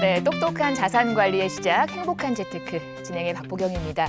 네, 똑똑한 자산 관리의 시작, 행복한 재테크 진행의 박보경입니다.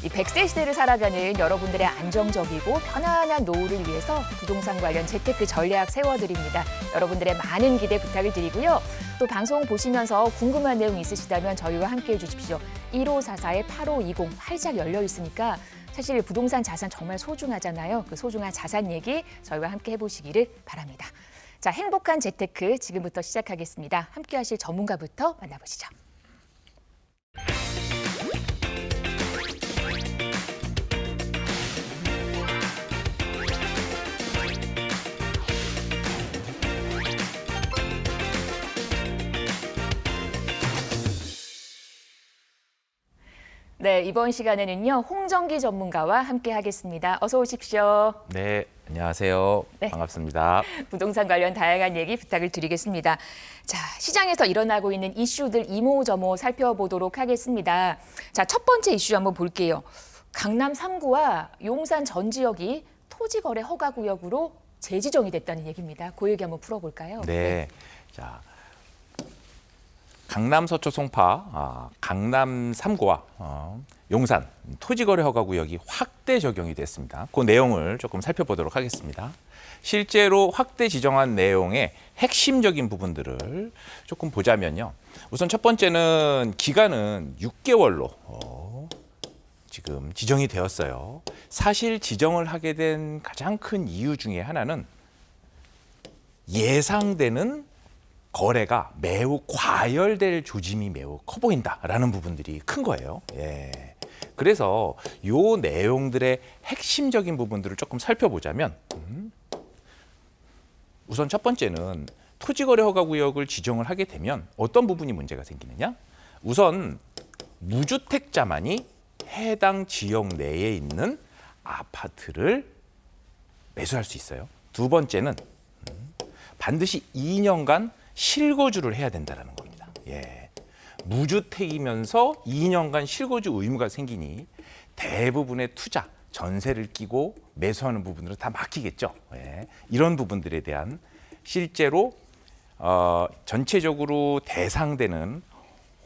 이 100세 시대를 살아가는 여러분들의 안정적이고 편안한 노후를 위해서 부동산 관련 재테크 전략 세워드립니다. 여러분들의 많은 기대 부탁을 드리고요. 또 방송 보시면서 궁금한 내용 있으시다면 저희와 함께해 주십시오. 1544-8520 활짝 열려 있으니까 사실 부동산 자산 정말 소중하잖아요. 그 소중한 자산 얘기 저희와 함께 해보시기를 바랍니다. 자, 행복한 재테크 지금부터 시작하겠습니다. 함께 하실 전문가부터 만나보시죠. 네, 이번 시간에는요, 홍정기 전문가와 함께 하겠습니다. 어서 오십시오. 네, 안녕하세요. 네. 반갑습니다. 부동산 관련 다양한 얘기 부탁을 드리겠습니다. 자, 시장에서 일어나고 있는 이슈들 이모저모 살펴보도록 하겠습니다. 자, 첫 번째 이슈 한번 볼게요. 강남 3구와 용산 전 지역이 토지거래 허가구역으로 재지정이 됐다는 얘기입니다. 그 얘기 한번 풀어볼까요? 네, 자, 강남 서초 송파, 강남 3구와 용산 토지거래 허가구역이 확대 적용이 됐습니다. 그 내용을 조금 살펴보도록 하겠습니다. 실제로 확대 지정한 내용의 핵심적인 부분들을 조금 보자면요. 우선 첫 번째는 기간은 6개월로 지금 지정이 되었어요. 사실 지정을 하게 된 가장 큰 이유 중에 하나는 예상되는 거래가 매우 과열될 조짐이 매우 커 보인다라는 부분들이 큰 거예요. 예. 그래서 요 내용들의 핵심적인 부분들을 조금 살펴보자면 우선 첫 번째는 토지거래 허가구역을 지정을 하게 되면 어떤 부분이 문제가 생기느냐? 우선 무주택자만이 해당 지역 내에 있는 아파트를 매수할 수 있어요. 두 번째는 반드시 2년간 실거주를 해야 된다는 겁니다. 예. 무주택이면서 2년간 실거주 의무가 생기니 대부분의 투자, 전세를 끼고 매수하는 부분으로 다 막히겠죠. 예. 이런 부분들에 대한 실제로 전체적으로 대상되는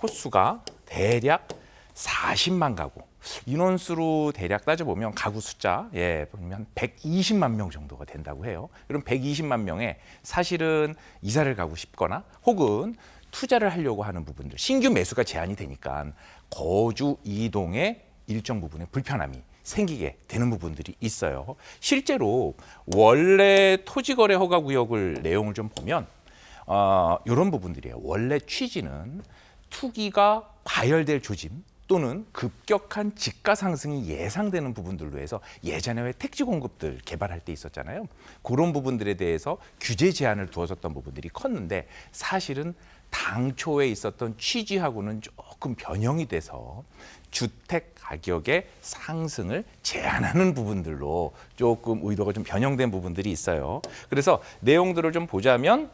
호수가 대략 40만 가구. 인원수로 대략 따져보면 가구 숫자 보면 120만 명 정도가 된다고 해요. 그럼 120만 명에 사실은 이사를 가고 싶거나 혹은 투자를 하려고 하는 부분들, 신규 매수가 제한이 되니까 거주 이동에 일정 부분의 불편함이 생기게 되는 부분들이 있어요. 실제로 원래 토지거래 허가구역을 내용을 좀 보면 이런 부분들이에요. 원래 취지는 투기가 과열될 조짐 또는 급격한 집가 상승이 예상되는 부분들로 해서 예전에 왜 택지 공급들 개발할 때 있었잖아요. 그런 부분들에 대해서 규제 제한을 두었었던 부분들이 컸는데 사실은 당초에 있었던 취지하고는 조금 변형이 돼서 주택 가격의 상승을 제한하는 부분들로 조금 의도가 좀 변형된 부분들이 있어요. 그래서 내용들을 좀 보자면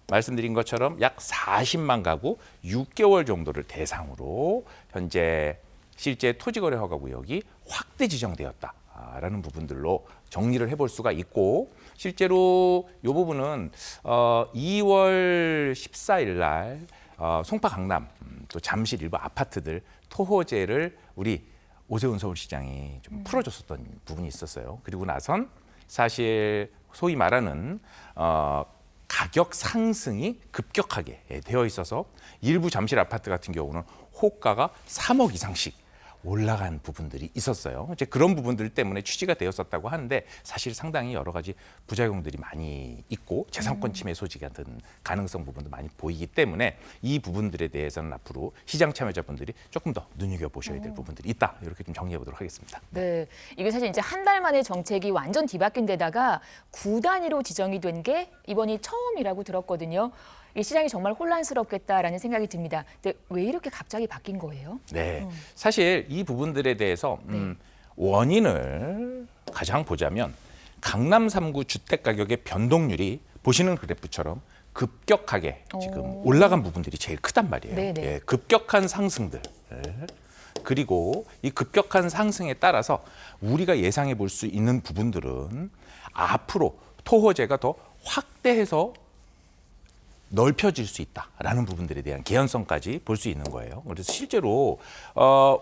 말씀드린 것처럼 약 40만 가구 6개월 정도를 대상으로 현재 실제 토지거래 허가구역이 확대 지정되었다라는 부분들로 정리를 해볼 수가 있고 실제로 이 부분은 2월 14일 날 송파 강남 또 잠실 일부 아파트들 토호제를 우리 오세훈 서울시장이 좀 풀어줬었던 부분이 있었어요. 그리고 나선 사실 소위 말하는 가격 상승이 급격하게 되어 있어서 일부 잠실 아파트 같은 경우는 호가가 3억 이상씩 올라간 부분들이 있었어요. 이제 그런 부분들 때문에 취지가 되었었다고 하는데 사실 상당히 여러 가지 부작용들이 많이 있고 재산권 침해 소지 같은 가능성 부분도 많이 보이기 때문에 이 부분들에 대해서는 앞으로 시장 참여자분들이 조금 더 눈여겨보셔야 될 부분들이 있다. 이렇게 좀 정리해 보도록 하겠습니다. 네, 이게 사실 이제 한 달 만에 정책이 완전 뒤바뀐 데다가 구 단위로 지정이 된 게 이번이 처음이라고 들었거든요. 이 시장이 정말 혼란스럽겠다라는 생각이 듭니다. 근데 왜 이렇게 갑자기 바뀐 거예요? 네, 사실 이 부분들에 대해서 원인을 가장 보자면 강남 3구 주택 가격의 변동률이 보시는 그래프처럼 급격하게 지금 올라간 부분들이 제일 크단 말이에요. 예, 급격한 상승들. 그리고 이 급격한 상승에 따라서 우리가 예상해 볼 수 있는 부분들은 앞으로 토호제가 더 확대해서 넓혀질 수 있다라는 부분들에 대한 개연성까지 볼 수 있는 거예요. 그래서 실제로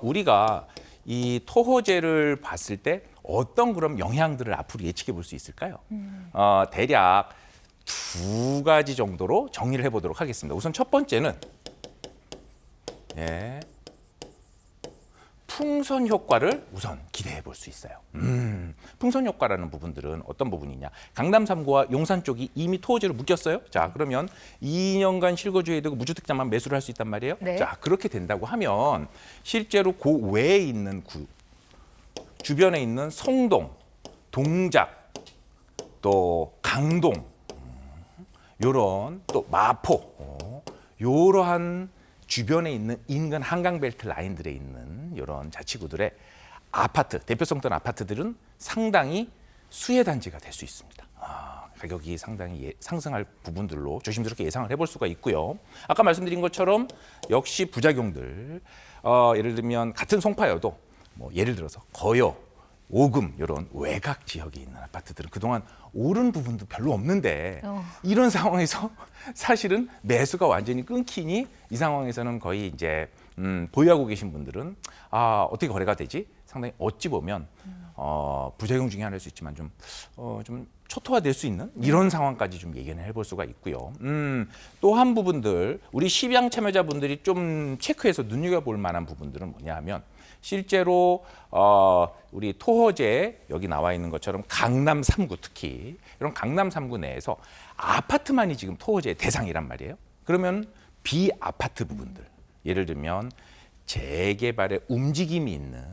우리가 이 토호제를 봤을 때 어떤 그런 영향들을 앞으로 예측해 볼 수 있을까요? 대략 두 가지 정도로 정리를 해보도록 하겠습니다. 우선 첫 번째는 풍선 효과를 우선 기대해 볼 수 있어요. 풍선 효과라는 부분들은 어떤 부분이냐? 강남 3구와 용산 쪽이 이미 토호제로 묶였어요. 자, 그러면 2년간 실거주해야 되고 무주택자만 매수를 할 수 있단 말이에요. 네. 자, 그렇게 된다고 하면 실제로 그 외에 있는 구, 주변에 있는 성동, 동작, 또 강동, 요런 또 마포, 요러한 주변에 있는 인근 한강벨트 라인들에 있는 이런 자치구들의 아파트, 대표성 있던 아파트들은 상당히 수혜 단지가 될 수 있습니다. 가격이 상당히 상승할 부분들로 조심스럽게 예상을 해볼 수가 있고요. 아까 말씀드린 것처럼 역시 부작용들, 예를 들면 같은 송파여도 뭐 예를 들어서 거여, 오금 이런 외곽 지역에 있는 아파트들은 그동안 오른 부분도 별로 없는데 이런 상황에서 사실은 매수가 완전히 끊기니 이 상황에서는 거의 이제 보유하고 계신 분들은 어떻게 거래가 되지? 상당히 어찌 보면 부작용 중에 하나일 수 있지만 좀 초토화될 수 있는 이런 상황까지 좀 예견을 해볼 수가 있고요. 또 한 부분들 우리 시장 참여자분들이 좀 체크해서 눈여겨볼 만한 부분들은 뭐냐 하면 실제로 우리 토호제 여기 나와 있는 것처럼 강남 3구 특히 이런 강남 3구 내에서 아파트만이 지금 토호제의 대상이란 말이에요. 그러면 비아파트 부분들 예를 들면 재개발의 움직임이 있는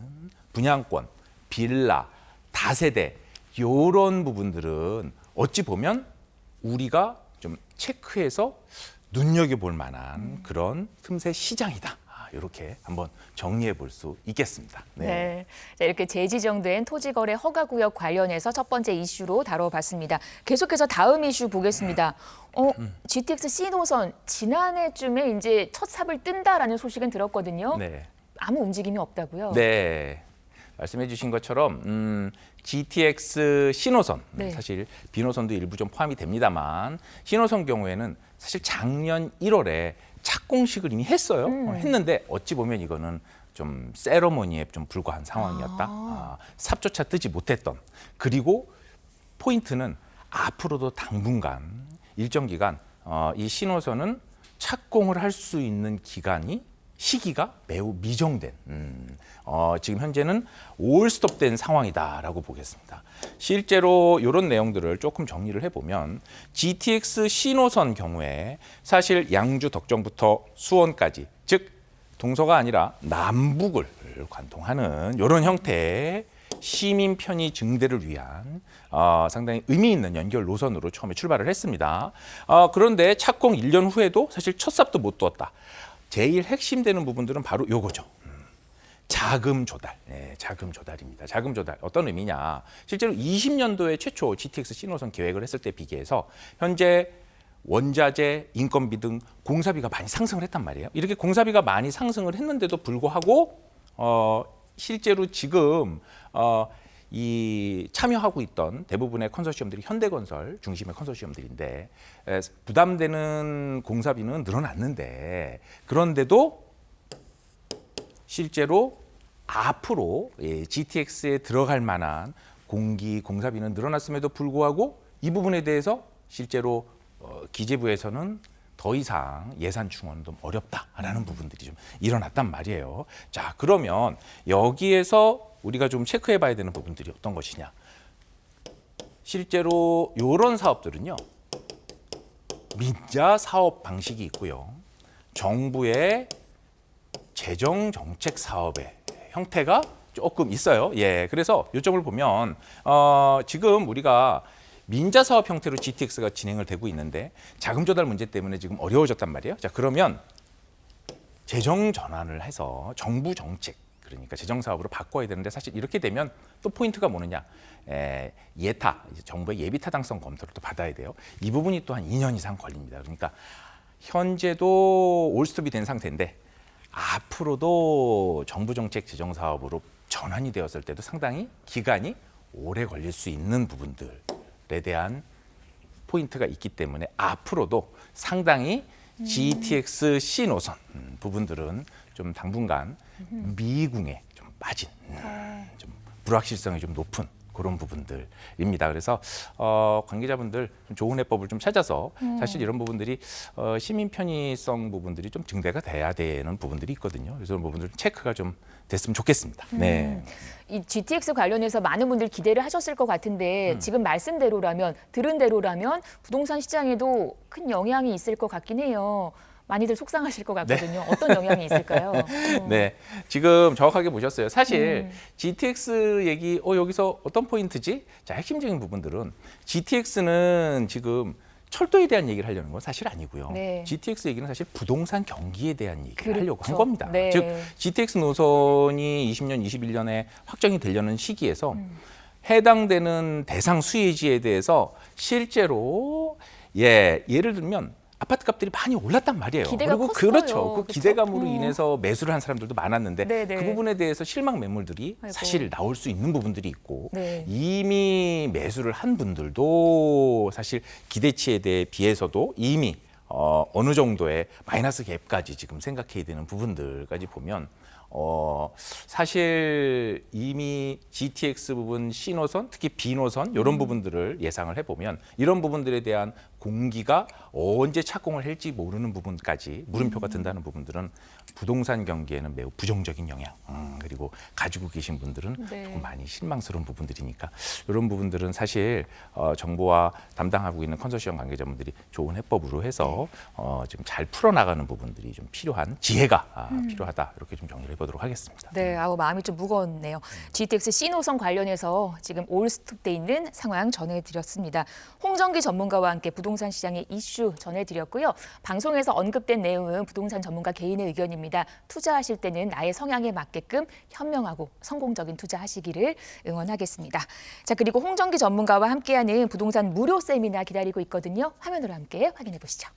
분양권, 빌라, 다세대 이런 부분들은 어찌 보면 우리가 좀 체크해서 눈여겨볼 만한 그런 틈새 시장이다. 이렇게 한번 정리해 볼 수 있겠습니다. 네. 자, 이렇게 재지정된 토지거래 허가구역 관련해서 첫 번째 이슈로 다뤄봤습니다. 계속해서 다음 이슈 보겠습니다. GTX C노선 지난해쯤에 이제 첫 삽을 뜬다라는 소식은 들었거든요. 네. 아무 움직임이 없다고요? 네. 말씀해 주신 것처럼 GTX C노선, 네. 사실 B노선도 일부 좀 포함이 됩니다만 C노선 경우에는 사실 작년 1월에 착공식을 이미 했어요. 했는데 어찌 보면 이거는 좀 세러머니에 좀 불과한 상황이었다. 삽조차 뜨지 못했던. 그리고 포인트는 앞으로도 당분간 일정 기간 이 신호선은 착공을 할 수 있는 시기가 매우 미정된 지금 현재는 올스톱된 상황이다라고 보겠습니다. 실제로 이런 내용들을 조금 정리를 해보면 GTX C노선 경우에 사실 양주 덕정부터 수원까지 즉 동서가 아니라 남북을 관통하는 이런 형태의 시민 편의 증대를 위한 상당히 의미 있는 연결 노선으로 처음에 출발을 했습니다. 그런데 착공 1년 후에도 사실 첫 삽도 못 두었다. 제일 핵심되는 부분들은 바로 요거죠. 자금 조달. 네, 자금 조달입니다. 자금 조달. 어떤 의미냐. 실제로 20년도에 최초 GTX C노선 계획을 했을 때 비교해서 현재 원자재, 인건비 등 공사비가 많이 상승을 했단 말이에요. 이렇게 공사비가 많이 상승을 했는데도 불구하고 실제로 지금 이 참여하고 있던 대부분의 컨소시엄들이 현대건설 중심의 컨소시엄들인데 부담되는 공사비는 늘어났는데 그런데도 실제로 앞으로 GTX에 들어갈 만한 공사비는 늘어났음에도 불구하고 이 부분에 대해서 실제로 기재부에서는 더 이상 예산 충원은 좀 어렵다라는 부분들이 좀 일어났단 말이에요. 자, 그러면 여기에서 우리가 좀 체크해 봐야 되는 부분들이 어떤 것이냐. 실제로 이런 사업들은요. 민자 사업 방식이 있고요. 정부의 재정 정책 사업의 형태가 조금 있어요. 예, 그래서 요점을 보면 지금 우리가 민자 사업 형태로 GTX가 진행을 되고 있는데 자금 조달 문제 때문에 지금 어려워졌단 말이에요. 자, 그러면 재정 전환을 해서 정부 정책 그러니까 재정 사업으로 바꿔야 되는데 사실 이렇게 되면 또 포인트가 뭐느냐? 예타, 정부의 예비 타당성 검토를 또 받아야 돼요. 이 부분이 또 한 2년 이상 걸립니다. 그러니까 현재도 올스톱이 된 상태인데 앞으로도 정부 정책 재정 사업으로 전환이 되었을 때도 상당히 기간이 오래 걸릴 수 있는 부분들에 대한 포인트가 있기 때문에 앞으로도 상당히 GTX C 노선 부분들은 좀 당분간 미궁에 좀 빠진 좀 불확실성이 좀 높은 그런 부분들입니다. 그래서 관계자분들 좀 좋은 해법을 좀 찾아서 사실 이런 부분들이 시민 편의성 부분들이 좀 증대가 돼야 되는 부분들이 있거든요. 그래서 그런 부분들 체크가 좀 됐으면 좋겠습니다. 네. 이 GTX 관련해서 많은 분들 기대를 하셨을 것 같은데 지금 말씀대로라면 들은 대로라면 부동산 시장에도 큰 영향이 있을 것 같긴 해요. 많이들 속상하실 것 같거든요. 어떤 영향이 있을까요? 네, 지금 정확하게 보셨어요. 사실 GTX 얘기, 여기서 어떤 포인트지? 자, 핵심적인 부분들은 GTX는 지금 철도에 대한 얘기를 하려는 건 사실 아니고요. 네. GTX 얘기는 사실 부동산 경기에 대한 얘기를 그렇죠. 하려고 한 겁니다. 네. 즉, GTX 노선이 20년, 21년에 확정이 되려는 시기에서 해당되는 대상 수혜지에 대해서 실제로 예를 들면 아파트 값들이 많이 올랐단 말이에요. 기대가 그리고 컸어요. 그렇죠. 그 그쵸? 기대감으로 인해서 매수를 한 사람들도 많았는데 네네. 그 부분에 대해서 실망 매물들이 아이고. 사실 나올 수 있는 부분들이 있고 네. 이미 매수를 한 분들도 사실 기대치에 대해 비해서도 이미 어느 정도의 마이너스 갭까지 지금 생각해야 되는 부분들까지 보면 사실 이미 GTX 부분 C 노선, 특히 B 노선 이런 부분들을 예상을 해보면 이런 부분들에 대한 공기가 언제 착공을 할지 모르는 부분까지 물음표가 든다는 부분들은 부동산 경기에는 매우 부정적인 영향 그리고 가지고 계신 분들은 네. 조금 많이 실망스러운 부분들이니까 이런 부분들은 사실 정부와 담당하고 있는 컨소시엄 관계자분들이 좋은 해법으로 해서 지금 잘 풀어나가는 부분들이 좀 필요한 지혜가 필요하다 이렇게 좀 정리를 해보도록 하겠습니다. 네, 마음이 좀 무거웠네요. GTX C 노선 관련해서 지금 올스톱돼 있는 상황 전해드렸습니다. 홍정기 전문가와 함께 부동산 시장의 이슈 전해드렸고요. 방송에서 언급된 내용은 부동산 전문가 개인의 의견입니다. 투자하실 때는 나의 성향에 맞게끔 현명하고 성공적인 투자하시기를 응원하겠습니다. 자, 그리고 홍정기 전문가와 함께하는 부동산 무료 세미나 기다리고 있거든요. 화면으로 함께 확인해 보시죠.